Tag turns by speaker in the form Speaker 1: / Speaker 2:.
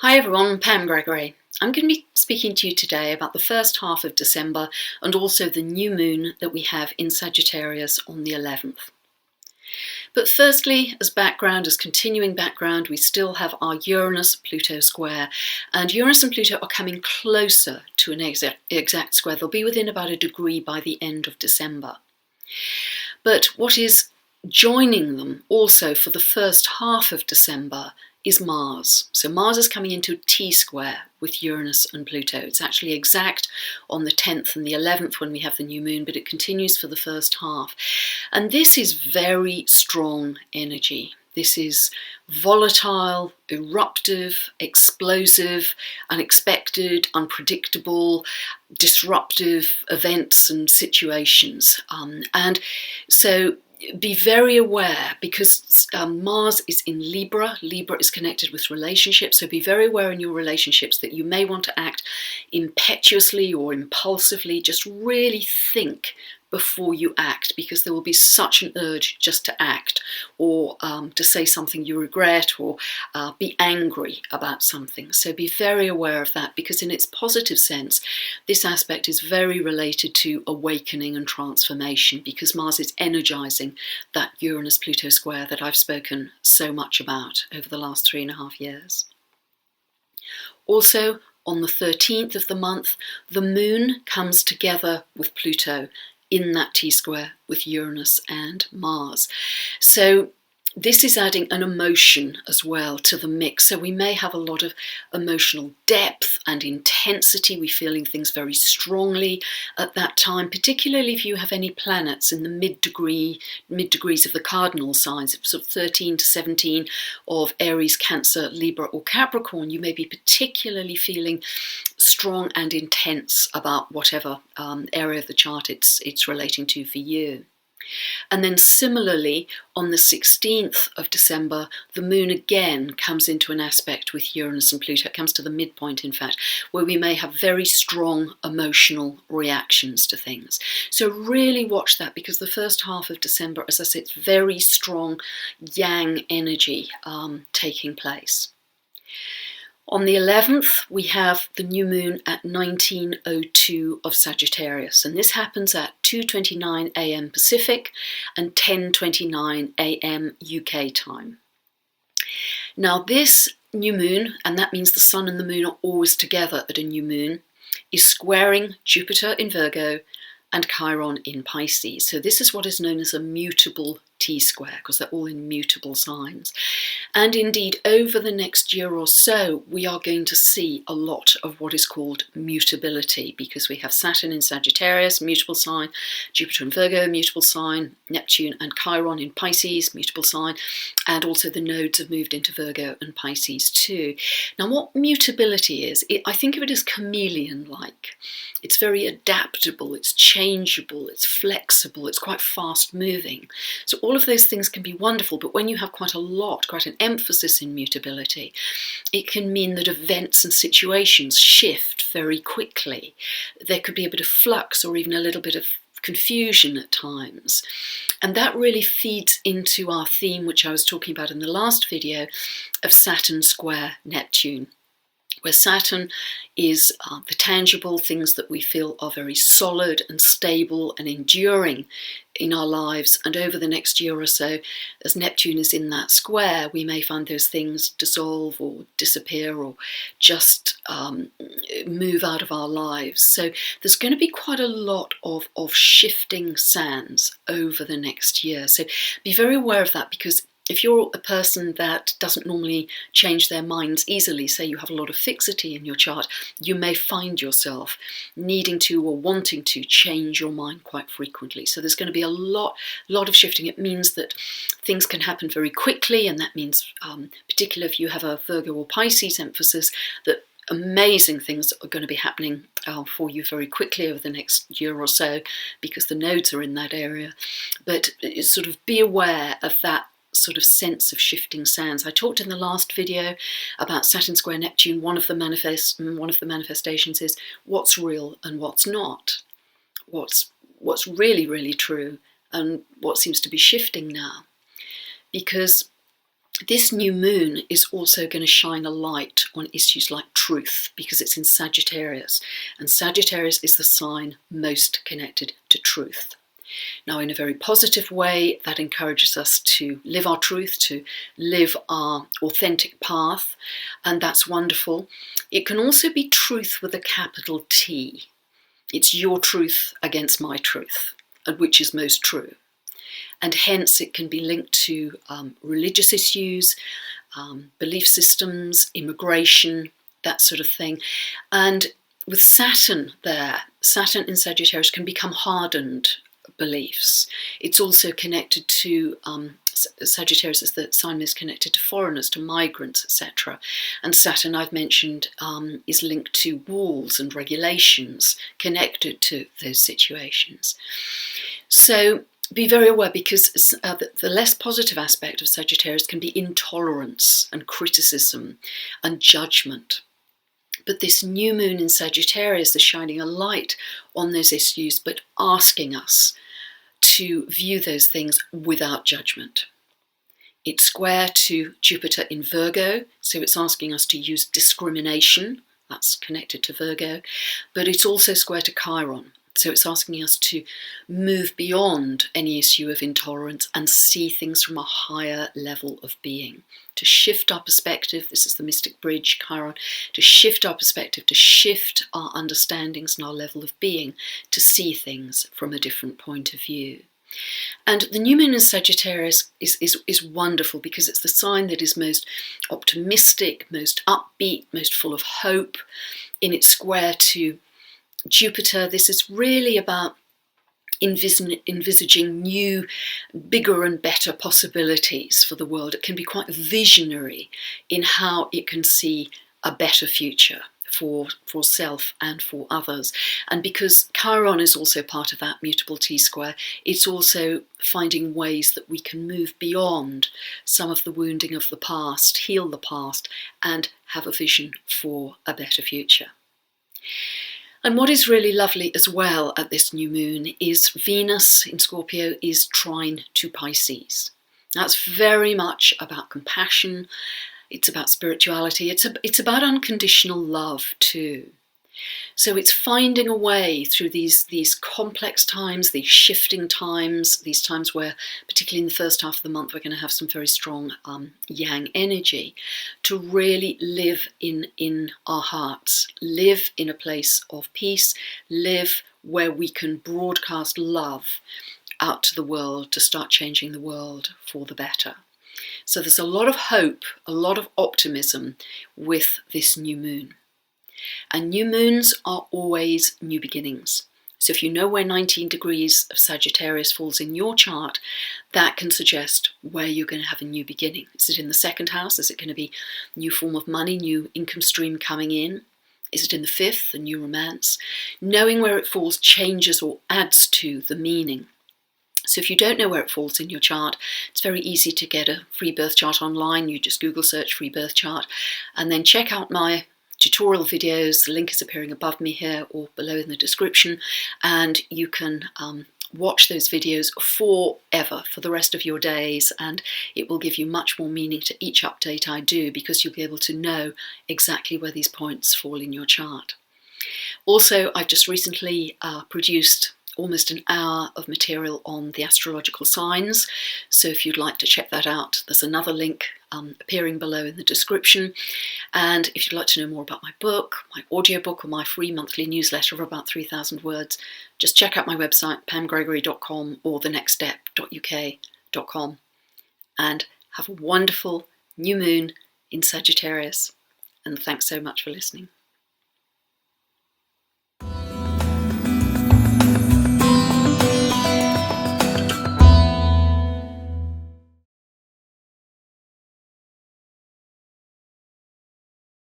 Speaker 1: Hi everyone, Pam Gregory. I'm going to be speaking to you today about the first half of December and also the new moon that we have in Sagittarius on the 11th. But firstly, as background, as continuing background, we still have our Uranus-Pluto square, and Uranus and Pluto are coming closer to an exact square. They'll be within about a degree by the end of December. But what is joining them also for the first half of December is Mars. So Mars is coming into a T-square with Uranus and Pluto. It's actually exact on the 10th and the 11th when we have the new moon, but it continues for the first half. And this is very strong energy. This is volatile, eruptive, explosive, unexpected, unpredictable, disruptive events and situations. And so be very aware, because Mars is in Libra. Libra is connected with relationships, so be very aware in your relationships that you may want to act impetuously or impulsively. Just really think before you act, because there will be such an urge just to act or to say something you regret or be angry about something. So be very aware of that, because in its positive sense, this aspect is very related to awakening and transformation, because Mars is energizing that Uranus-Pluto square that I've spoken so much about over the last 3.5 years. Also, on the 13th of the month, the moon comes together with Pluto in that T-square with Uranus and Mars. So this is adding an emotion as well to the mix. So we may have a lot of emotional depth and intensity. We're feeling things very strongly at that time, particularly if you have any planets in the mid degrees of the cardinal signs, sort of 13 to 17 of Aries, Cancer, Libra or Capricorn. You may be particularly feeling strong and intense about whatever area of the chart it's relating to for you. And then similarly, on the 16th of December, the moon again comes into an aspect with Uranus and Pluto. It comes to the midpoint, in fact, where we may have very strong emotional reactions to things. So really watch that, because the first half of December, as I said, it's very strong yang energy taking place. On the 11th, we have the new moon at 19:02 of Sagittarius, and this happens at 2:29 a.m. Pacific and 10:29 a.m. UK time. Now this new moon, and that means the sun and the moon are always together at a new moon, is squaring Jupiter in Virgo and Chiron in Pisces. So this is what is known as a mutable T-square, because they're all in mutable signs. And indeed, over the next year or so, we are going to see a lot of what is called mutability, because we have Saturn in Sagittarius, mutable sign, Jupiter in Virgo, mutable sign, Neptune and Chiron in Pisces, mutable sign, and also the nodes have moved into Virgo and Pisces too. Now, what mutability is, I think of it as chameleon-like. It's very adaptable, it's changeable, it's flexible, it's quite fast-moving. So all of those things can be wonderful, but when you have quite an emphasis in mutability, it can mean that events and situations shift very quickly. There could be a bit of flux or even a little bit of confusion at times. And that really feeds into our theme, which I was talking about in the last video, of Saturn square Neptune, where Saturn is the tangible things that we feel are very solid and stable and enduring in our lives. And over the next year or so, as Neptune is in that square, we may find those things dissolve or disappear or just move out of our lives. So there's going to be quite a lot of shifting sands over the next year. So be very aware of that, because if you're a person that doesn't normally change their minds easily, say you have a lot of fixity in your chart, you may find yourself needing to or wanting to change your mind quite frequently. So there's going to be a lot of shifting. It means that things can happen very quickly, and that means, particularly if you have a Virgo or Pisces emphasis, that amazing things are going to be happening for you very quickly over the next year or so, because the nodes are in that area. But sort of be aware of that sort of sense of shifting sands. I talked in the last video about Saturn square Neptune. One of the manifestations is what's real and what's not. What's really, really true and what seems to be shifting now. Because This new moon is also going to shine a light on issues like truth, because it's in Sagittarius, and Sagittarius is the sign most connected to truth. Now, in a very positive way, that encourages us to live our truth, to live our authentic path, and that's wonderful. It can also be truth with a capital T. It's your truth against my truth, and which is most true. And hence it can be linked to religious issues, belief systems, immigration, that sort of thing. And with Saturn there, Saturn in Sagittarius can become hardened beliefs. It's also connected to, Sagittarius is the sign most connected to foreigners, to migrants, etc. And Saturn, I've mentioned, is linked to walls and regulations connected to those situations. So be very aware, because the less positive aspect of Sagittarius can be intolerance and criticism and judgment. But this new moon in Sagittarius is shining a light on those issues, but asking us to view those things without judgment. It's square to Jupiter in Virgo, so it's asking us to use discrimination. That's connected to Virgo. But it's also square to Chiron. So it's asking us to move beyond any issue of intolerance and see things from a higher level of being, to shift our perspective. This is the mystic bridge, Chiron, to shift our perspective, to shift our understandings and our level of being, to see things from a different point of view. And the new moon in Sagittarius is wonderful, because it's the sign that is most optimistic, most upbeat, most full of hope. In its square to Jupiter, this is really about envisaging new, bigger and better possibilities for the world. It can be quite visionary in how it can see a better future for self and for others. And because Chiron is also part of that mutable T-square, it's also finding ways that we can move beyond some of the wounding of the past, heal the past, and have a vision for a better future. And what is really lovely as well at this new moon is Venus in Scorpio is trine to Pisces. That's very much about compassion. It's about spirituality. It's about unconditional love too. So it's finding a way through these complex times, these shifting times, these times where, particularly in the first half of the month, we're going to have some very strong yang energy, to really live in our hearts, live in a place of peace, live where we can broadcast love out to the world to start changing the world for the better. So there's a lot of hope, a lot of optimism with this new moon. And new moons are always new beginnings. So if you know where 19 degrees of Sagittarius falls in your chart, that can suggest where you're going to have a new beginning. Is it in the second house? Is it going to be a new form of money, new income stream coming in? Is it in the fifth, a new romance? Knowing where it falls changes or adds to the meaning. So if you don't know where it falls in your chart, it's very easy to get a free birth chart online. You just Google search free birth chart and then check out my tutorial videos. The link is appearing above me here or below in the description, and you can watch those videos forever, for the rest of your days, and it will give you much more meaning to each update I do, because you'll be able to know exactly where these points fall in your chart. Also, I've just recently produced almost an hour of material on the astrological signs, so if you'd like to check that out, there's another link appearing below in the description. And if you'd like to know more about my book, my audiobook, or my free monthly newsletter of about 3,000 words, just check out my website, pamgregory.com, or thenextstep.uk.com. And have a wonderful new moon in Sagittarius, and thanks so much for listening.